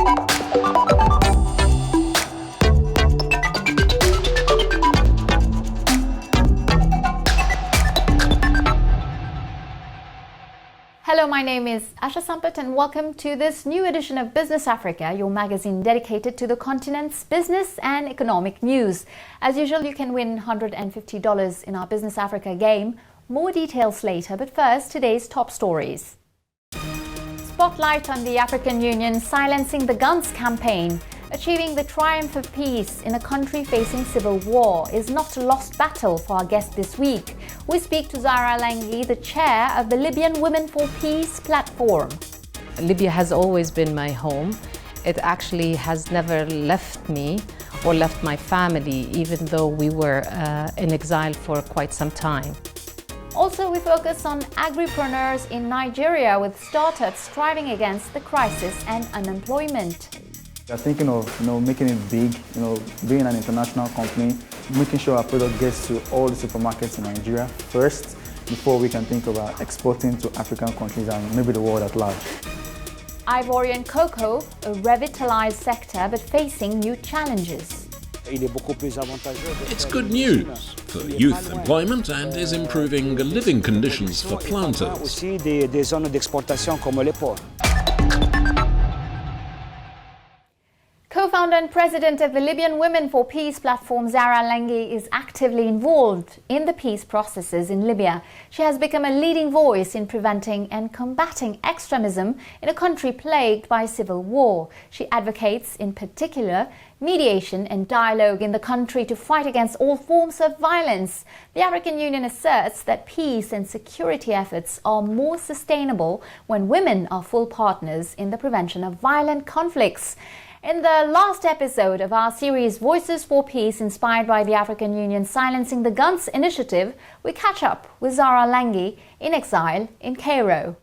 Hello, my name is Asha Sampath and welcome to this new edition of Business Africa, your magazine dedicated to the continent's business and economic news. As usual, you can win $150 in our Business Africa game. More details later, but first, today's top stories. Spotlight on the African Union silencing the guns campaign. Achieving the triumph of peace in a country facing civil war is not a lost battle for our guest this week. We speak to Zahra'Langhi, the chair of the Libyan Women for Peace platform. Libya has always been my home. It actually has never left me or left my family, even though we were in exile for quite some time. Also, we focus on agripreneurs in Nigeria with startups striving against the crisis and unemployment. We are thinking of making it big, being an international company, making sure our product gets to all the supermarkets in Nigeria first before we can think about exporting to African countries and maybe the world at large. Ivorian cocoa, a revitalized sector but facing new challenges. It's good news for youth employment and is improving living conditions for planters. Co-founder and president of the Libyan Women for Peace platform, Zahra'Langhi, is actively involved in the peace processes in Libya. She has become a leading voice in preventing and combating extremism in a country plagued by civil war. She advocates, in particular, mediation and dialogue in the country to fight against all forms of violence. The African Union asserts that peace and security efforts are more sustainable when women are full partners in the prevention of violent conflicts. In the last episode of our series Voices for Peace, inspired by the African Union Silencing the Guns initiative, we catch up with Zahra'Langhi in exile in Cairo.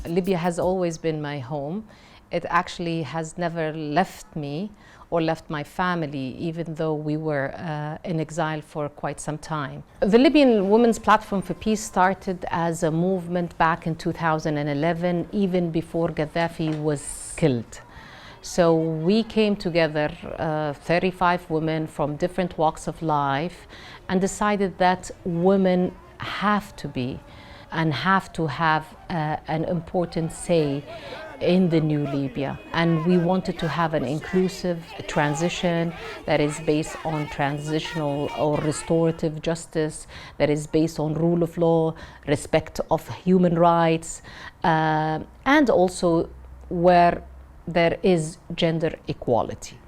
Libya has always been my home. It actually has never left me or left my family, even though we were in exile for quite some time. The Libyan Women's Platform for Peace started as a movement back in 2011, even before Gaddafi was killed. So we came together, 35 women from different walks of life, and decided that women have to be and have to have an important say in the new Libya. And we wanted to have an inclusive transition that is based on transitional or restorative justice, that is based on rule of law, respect of human rights, and also where there is gender equality.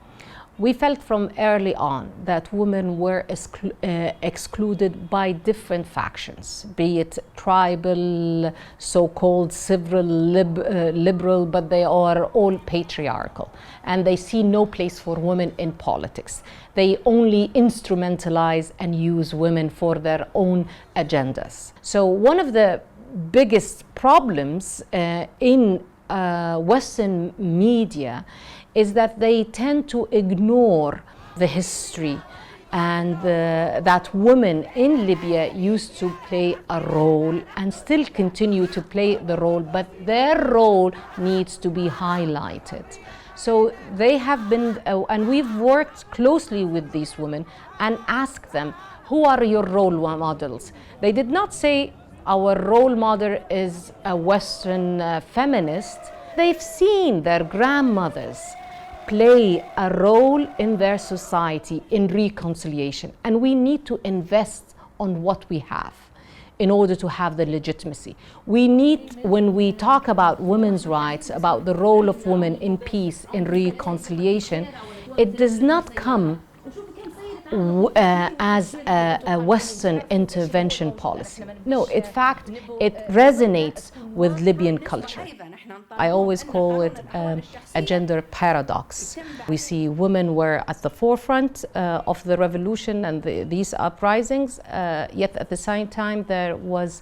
We felt from early on that women were excluded by different factions, be it tribal, so-called civil liberal, but they are all patriarchal. And they see no place for women in politics. They only instrumentalize and use women for their own agendas. So one of the biggest problems in Western media is that they tend to ignore the history and that women in Libya used to play a role and still continue to play the role, but their role needs to be highlighted. So they have been, and we've worked closely with these women and asked them, who are your role models? They did not say our role model is a Western feminist. They've seen their grandmothers play a role in their society in reconciliation, and we need to invest on what we have in order to have the legitimacy. We need, when we talk about women's rights, about the role of women in peace, in reconciliation, it does not come as a Western intervention policy. No, in fact, it resonates with Libyan culture. I always call it a gender paradox. We see women were at the forefront of the revolution and these uprisings, yet at the same time there was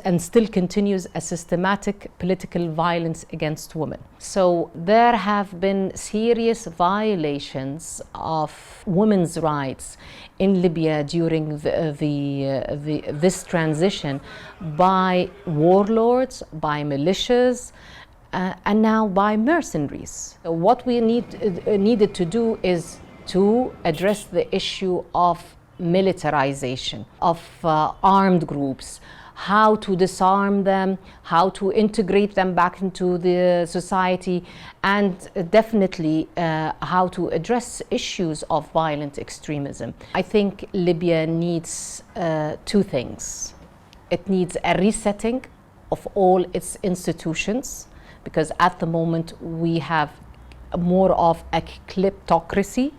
and still continues a systematic political violence against women. So there have been serious violations of women's rights in Libya during this transition by warlords, by militias, and now by mercenaries. So what we needed to do is to address the issue of militarization, of armed groups, how to disarm them, how to integrate them back into the society, and definitely how to address issues of violent extremism. I think Libya needs two things. It needs a resetting of all its institutions, because at the moment we have more of a kleptocracy,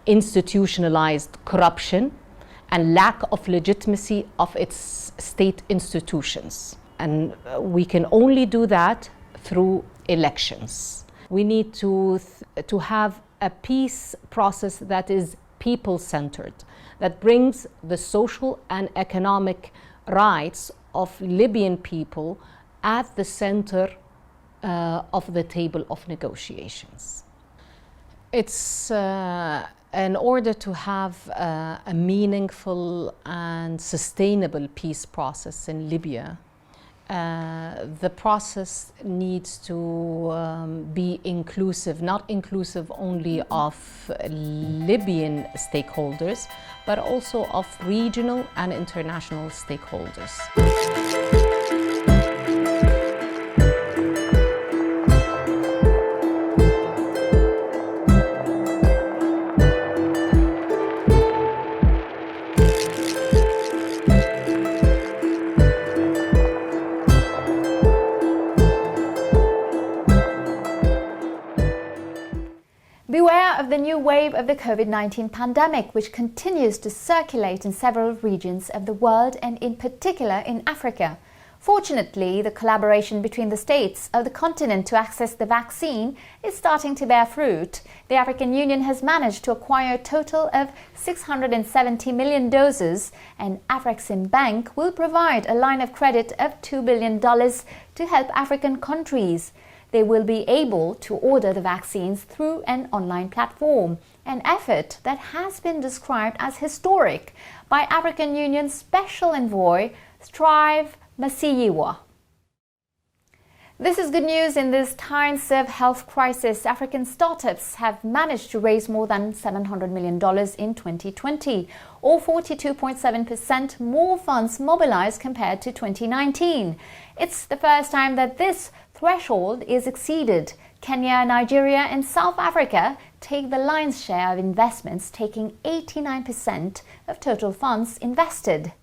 institutionalized corruption, and lack of legitimacy of its state institutions. And we can only do that through elections. We need to have a peace process that is people-centered, that brings the social and economic rights of Libyan people at the center of the table of negotiations. It's in order to have a meaningful and sustainable peace process in Libya, the process needs to be inclusive, not inclusive only of Libyan stakeholders, but also of regional and international stakeholders. Beware of the new wave of the COVID-19 pandemic, which continues to circulate in several regions of the world and in particular in Africa. Fortunately, the collaboration between the states of the continent to access the vaccine is starting to bear fruit. The African Union has managed to acquire a total of 670 million doses, and Afreximbank will provide a line of credit of $2 billion to help African countries. They will be able to order the vaccines through an online platform, an effort that has been described as historic by African Union Special Envoy Strive Masiyiwa. This is good news in these times of health crisis. African startups have managed to raise more than $700 million in 2020, or 42.7% more funds mobilized compared to 2019. It's the first time that this threshold is exceeded. Kenya, Nigeria and South Africa take the lion's share of investments, taking 89% of total funds invested.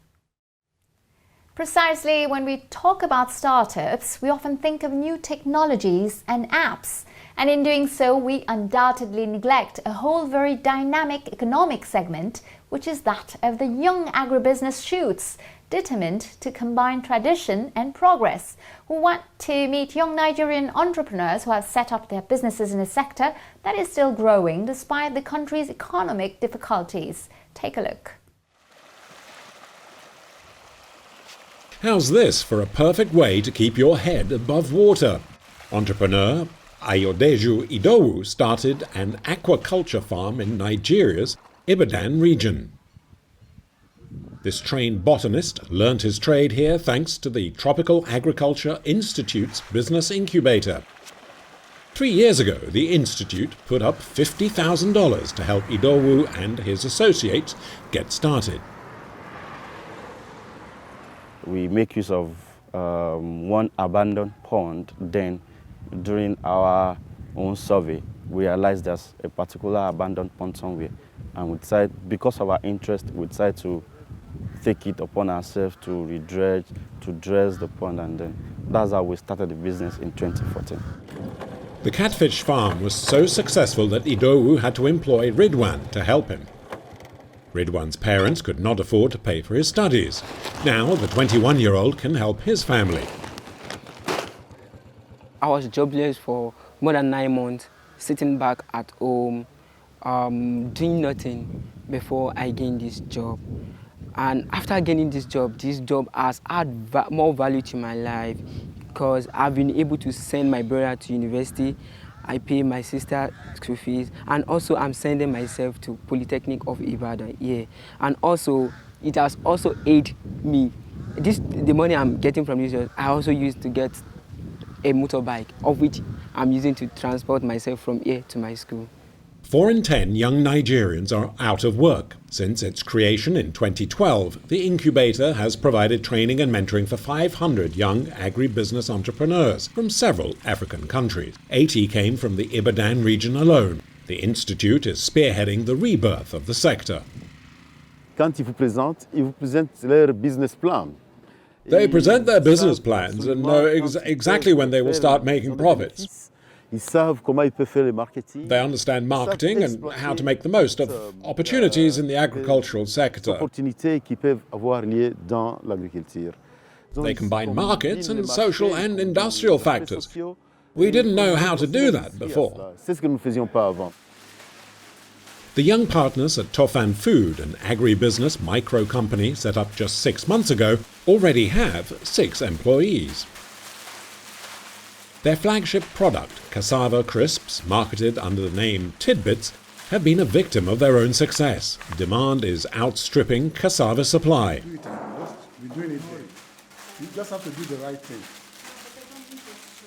Precisely when we talk about startups, we often think of new technologies and apps. And in doing so, we undoubtedly neglect a whole very dynamic economic segment, which is that of the young agribusiness shoots, determined to combine tradition and progress, who want to meet young Nigerian entrepreneurs who have set up their businesses in a sector that is still growing despite the country's economic difficulties. Take a look. How's this for a perfect way to keep your head above water? Entrepreneur Ayodeju Idowu started an aquaculture farm in Nigeria's Ibadan region. This trained botanist learnt his trade here thanks to the Tropical Agriculture Institute's business incubator. 3 years ago, the institute put up $50,000 to help Idowu and his associates get started. We make use of one abandoned pond. Then, during our own survey, we realized there's a particular abandoned pond somewhere, and we decided, because of our interest, we decided to take it upon ourselves to redredge, to dress the pond, and then that's how we started the business in 2014. The catfish farm was so successful that Idowu had to employ Ridwan to help him. Ridwan's parents could not afford to pay for his studies. Now the 21-year-old can help his family. I I was jobless for more than 9 months, sitting back at home, doing nothing before I gained this job. And after gaining this job has added more value to my life because I've been able to send my brother to university, I pay my sister school fees, and also I'm sending myself to Polytechnic of Ibadan here. And also, it has also aided me. The money I'm getting from this job, I also used to get a motorbike, of which I'm using to transport myself from here to my school. 4 in 10 young Nigerians are out of work. Since its creation in 2012, the incubator has provided training and mentoring for 500 young agribusiness entrepreneurs from several African countries. 80 came from the Ibadan region alone. The institute is spearheading the rebirth of the sector. Quand ils vous présentent leur business plan. They present their business plans and know exactly when they will start making profits. They understand marketing and how to make the most of opportunities in the agricultural sector. They combine markets and social and industrial factors. We didn't know how to do that before. The young partners at Tofan Food, an agribusiness micro-company set up just 6 months ago, already have 6 employees. Their flagship product, cassava crisps, marketed under the name Tidbits, have been a victim of their own success. Demand is outstripping cassava supply. We're doing it. You just have to do the right thing.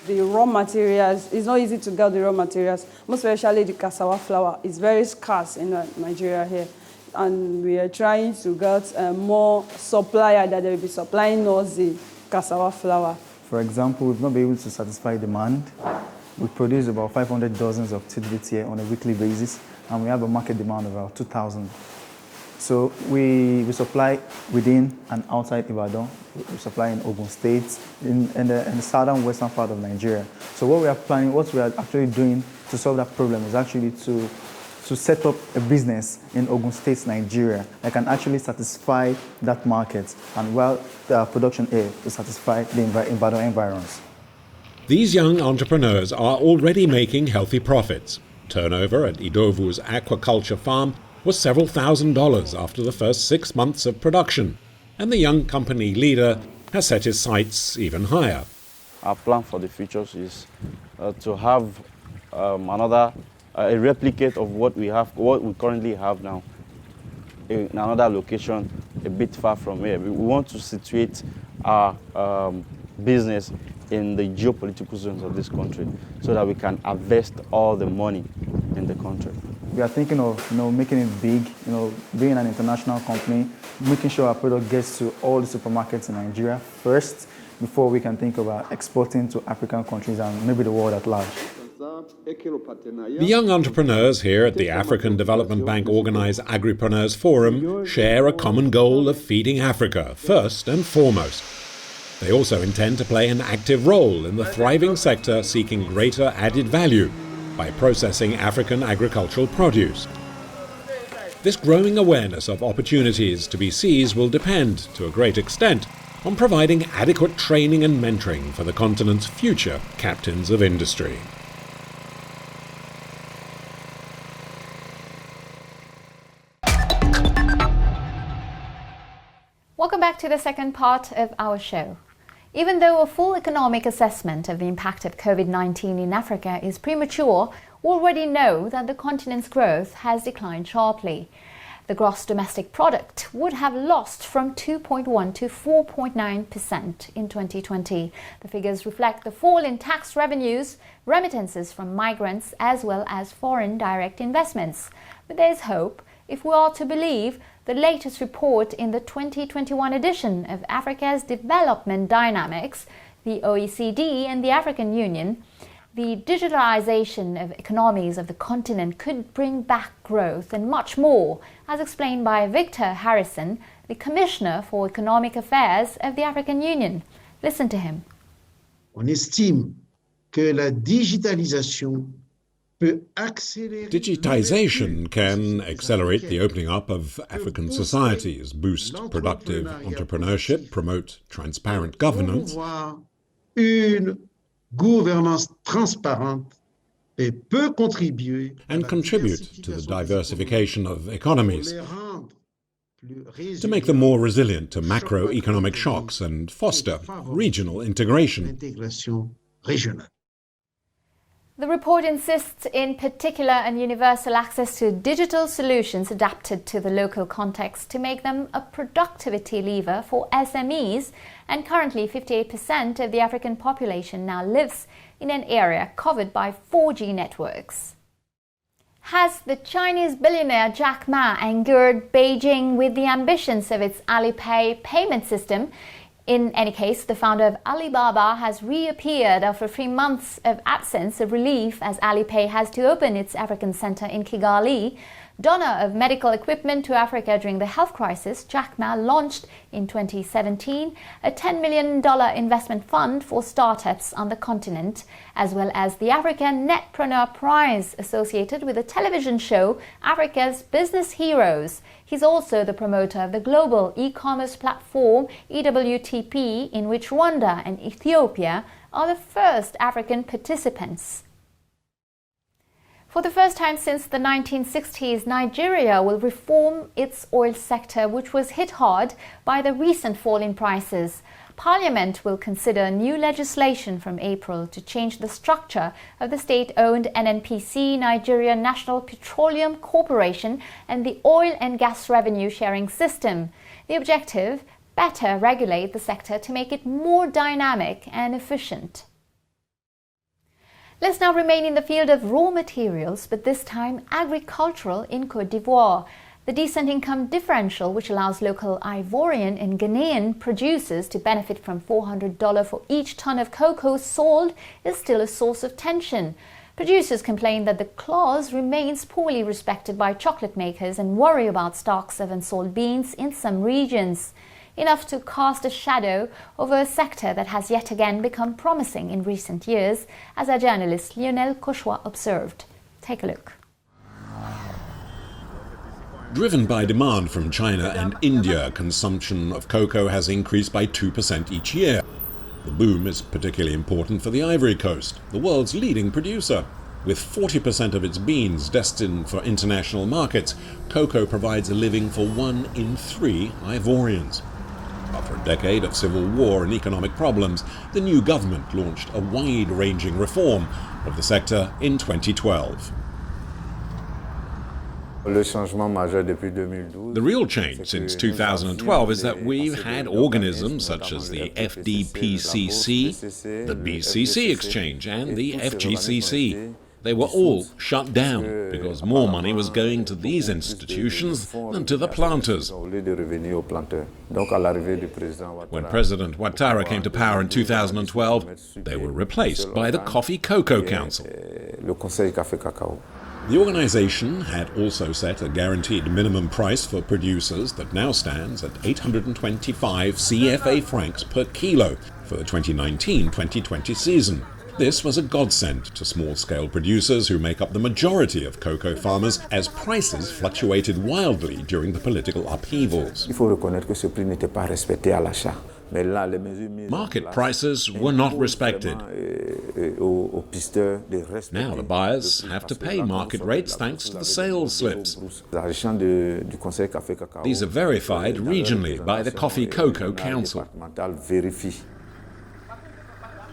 The raw materials, it's not easy to get the raw materials, most especially the cassava flour. It's very scarce in Nigeria here. And we are trying to get more supplier that will be supplying us the cassava flour. For example, we've not been able to satisfy demand. We produce about 500 dozens of tidbits here on a weekly basis, and we have a market demand of about 2,000. So we supply within and outside Ibadan. We supply in Ogun State, in the southern western part of Nigeria. So what we are actually doing to solve that problem is actually to set up a business in Ogun State, Nigeria, that can actually satisfy that market, and while the production here to satisfy the Ibadan environs. These young entrepreneurs are already making healthy profits. Turnover at Idowu's aquaculture farm was several $1,000s after the first 6 months of production, and the young company leader has set his sights even higher. Our plan for the future is to have a replicate of what we currently have now in another location a bit far from here. We want to situate our business in the geopolitical zones of this country so that we can invest all the money in the country. We are thinking of making it big, being an international company, making sure our product gets to all the supermarkets in Nigeria first before we can think about exporting to African countries and maybe the world at large. The young entrepreneurs here at the African Development Bank organized Agripreneurs Forum share a common goal of feeding Africa first and foremost. They also intend to play an active role in the thriving sector seeking greater added value by processing African agricultural produce. This growing awareness of opportunities to be seized will depend, to a great extent, on providing adequate training and mentoring for the continent's future captains of industry. Welcome back to the second part of our show. Even though a full economic assessment of the impact of COVID-19 in Africa is premature, we already know that the continent's growth has declined sharply. The gross domestic product would have lost from 2.1 to 4.9% in 2020. The figures reflect the fall in tax revenues, remittances from migrants, as well as foreign direct investments. But there's hope if we are to believe the latest report in the 2021 edition of Africa's Development Dynamics, the OECD and the African Union. The digitalization of economies of the continent could bring back growth and much more, as explained by Victor Harrison, the Commissioner for Economic Affairs of the African Union. Listen to him. On estime que la digitalisation peut accélérer. Digitization can accelerate the opening up of African societies, boost productive entrepreneurship, promote transparent governance, Une gouvernance transparente peut contribuer and contribute to the diversification of economies, to make them more resilient to macroeconomic shocks and foster regional integration. The report insists in particular on universal access to digital solutions adapted to the local context to make them a productivity lever for SMEs, and currently 58% of the African population now lives in an area covered by 4G networks. Has the Chinese billionaire Jack Ma angered Beijing with the ambitions of its Alipay payment system? In any case, the founder of Alibaba has reappeared after 3 months of absence, a relief as Alipay has to open its African center in Kigali. Donor of medical equipment to Africa during the health crisis, Jack Ma launched in 2017 a $10 million investment fund for startups on the continent, as well as the African Netpreneur Prize associated with the television show Africa's Business Heroes. He's also the promoter of the global e-commerce platform EWTP, in which Rwanda and Ethiopia are the first African participants. For the first time since the 1960s, Nigeria will reform its oil sector, which was hit hard by the recent fall in prices. Parliament will consider new legislation from April to change the structure of the state-owned NNPC, Nigeria National Petroleum Corporation, and the oil and gas revenue sharing system. The objective: better regulate the sector to make it more dynamic and efficient. Let's now remain in the field of raw materials, but this time agricultural in Côte d'Ivoire. The decent income differential, which allows local Ivorian and Ghanaian producers to benefit from $400 for each ton of cocoa sold, is still a source of tension. Producers complain that the clause remains poorly respected by chocolate makers and worry about stocks of unsold beans in some regions. Enough to cast a shadow over a sector that has yet again become promising in recent years, as our journalist Lionel Cauchois observed. Take a look. Driven by demand from China and India, consumption of cocoa has increased by 2% each year. The boom is particularly important for the Ivory Coast, the world's leading producer. With 40% of its beans destined for international markets, cocoa provides a living for 1 in 3 Ivorians. After a decade of civil war and economic problems, the new government launched a wide-ranging reform of the sector in 2012. The real change since 2012 is that we've had organisms such as the FDPCC, the BCC Exchange and the FGCC. They were all shut down because more money was going to these institutions than to the planters. When President Ouattara came to power in 2012, they were replaced by the Coffee Cocoa Council. The organization had also set a guaranteed minimum price for producers that now stands at 825 CFA francs per kilo for the 2019-2020 season. This was a godsend to small-scale producers who make up the majority of cocoa farmers, as prices fluctuated wildly during the political upheavals. Market prices were not respected. Now the buyers have to pay market rates thanks to the sales slips. These are verified regionally by the Coffee Cocoa Council.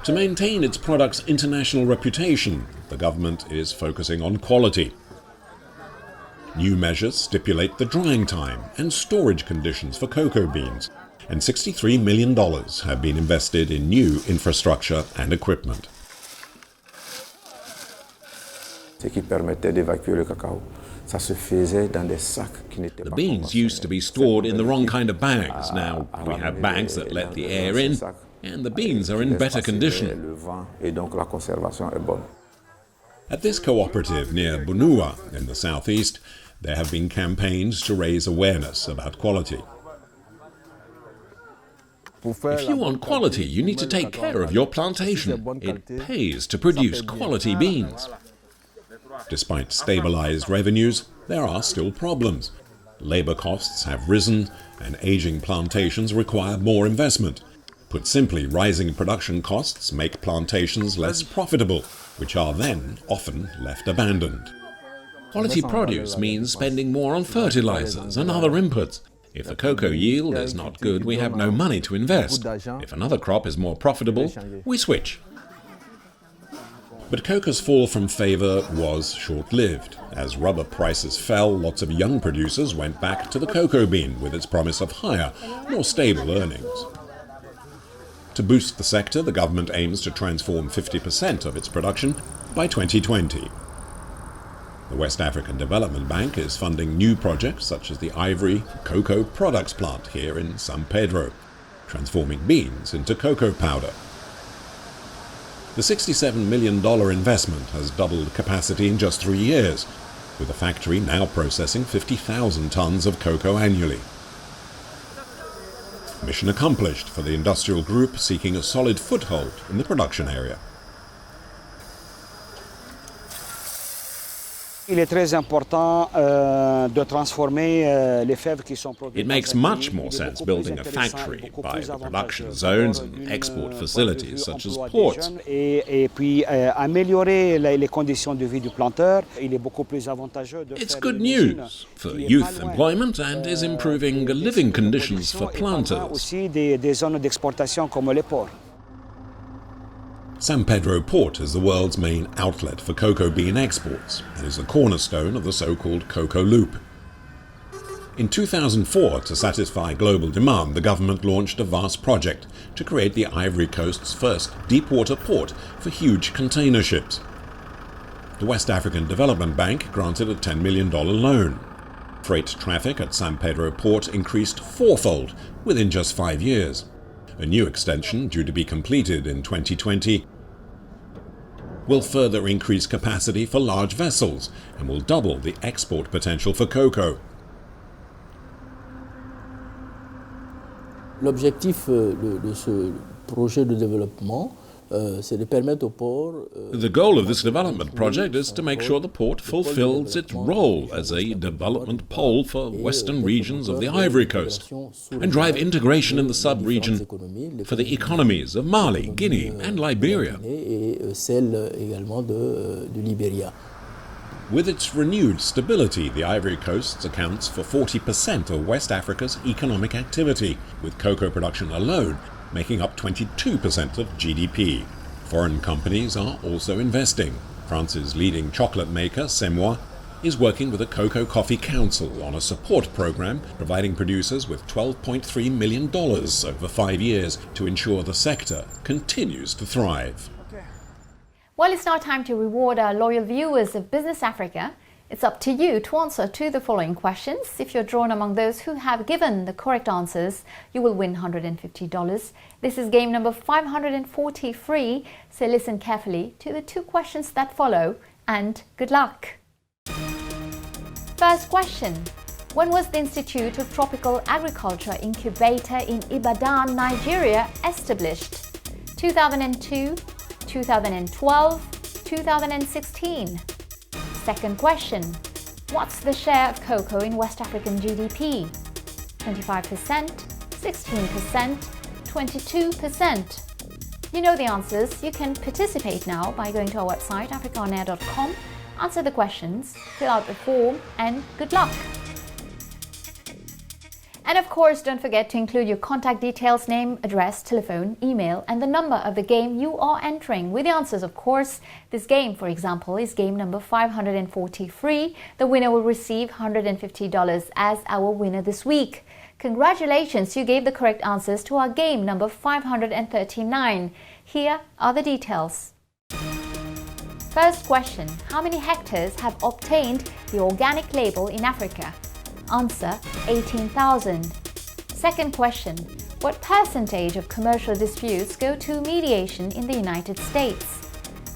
To maintain its product's international reputation, the government is focusing on quality. New measures stipulate the drying time and storage conditions for cocoa beans, and $63 million have been invested in new infrastructure and equipment. The beans used to be stored in the wrong kind of bags. Now we have bags that let the air in, and the beans are in better condition. At this cooperative near Bunua in the southeast, there have been campaigns to raise awareness about quality. If you want quality, you need to take care of your plantation. It pays to produce quality beans. Despite stabilized revenues, there are still problems. Labor costs have risen, and aging plantations require more investment. Put simply, rising production costs make plantations less profitable, which are then often left abandoned. Quality produce means spending more on fertilizers and other inputs. If the cocoa yield is not good, we have no money to invest. If another crop is more profitable, we switch. But cocoa's fall from favor was short-lived. As rubber prices fell, lots of young producers went back to the cocoa bean with its promise of higher, more stable earnings. To boost the sector, the government aims to transform 50% of its production by 2020. The West African Development Bank is funding new projects such as the Ivory Cocoa Products Plant here in San Pedro, transforming beans into cocoa powder. The $67 million investment has doubled capacity in just 3 years, with the factory now processing 50,000 tons of cocoa annually. Mission accomplished for the industrial group seeking a solid foothold in the production area. It makes much more sense building a factory by the production zones and export facilities such as ports. It's good news for youth employment and is improving living conditions for planters. San Pedro Port is the world's main outlet for cocoa bean exports and is the cornerstone of the so-called Cocoa Loop. In 2004, to satisfy global demand, the government launched a vast project to create the Ivory Coast's first deep-water port for huge container ships. The West African Development Bank granted a $10 million loan. Freight traffic at San Pedro Port increased fourfold within just 5 years. A new extension, due to be completed in 2020, will further increase capacity for large vessels and will double the export potential for cocoa. L'objectif de ce projet de développement, c'est de permettre au port. The goal of this development project is to make sure the port fulfills its role as a development pole for western regions of the Ivory Coast and drive integration in the sub-region for the economies of Mali, Guinea and Liberia. Et celle également de Libéria. With its renewed stability, the Ivory Coast accounts for 40% of West Africa's economic activity, with cocoa production alone making up 22% of GDP. Foreign companies are also investing. France's leading chocolate maker, Semois, is working with the Cocoa Coffee Council on a support program providing producers with $12.3 million over 5 years to ensure the sector continues to thrive. Well, it's now time to reward our loyal viewers of Business Africa. It's up to you to answer to the following questions. If you're drawn among those who have given the correct answers, you will win $150. This is game number 543, so listen carefully to the 2 questions that follow, and good luck. First question. When was the Institute of Tropical Agriculture Incubator in Ibadan, Nigeria established? 2002, 2012, 2016? Second question. What's the share of cocoa in West African GDP? 25%, 16%, 22%? You know the answers. You can participate now by going to our website africaonair.com, answer the questions, fill out the form, and good luck. And of course, don't forget to include your contact details, name, address, telephone, email, and the number of the game you are entering with the answers, of course. This game, for example, is game number 543. The winner will receive $150 as our winner this week. Congratulations, you gave the correct answers to our game number 539. Here are the details. First question. How many hectares have obtained the organic label in Africa? Answer, 18,000. Second question. What percentage of commercial disputes go to mediation in the United States?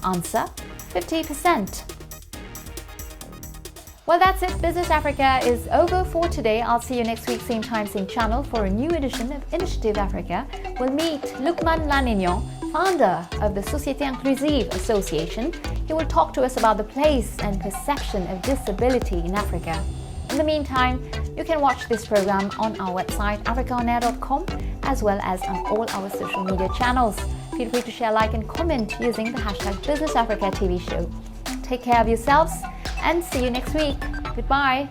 Answer, 50%. Well, that's it. Business Africa is over for today. I'll see you next week, same time, same channel, for a new edition of Initiative Africa. We'll meet Lukman Lanignon, founder of the Société Inclusive Association. He will talk to us about the place and perception of disability in Africa. In the meantime, you can watch this program on our website africaonair.com as well as on all our social media channels. Feel free to share, like and comment using the hashtag Business Africa TV show. Take care of yourselves and see you next week. Goodbye.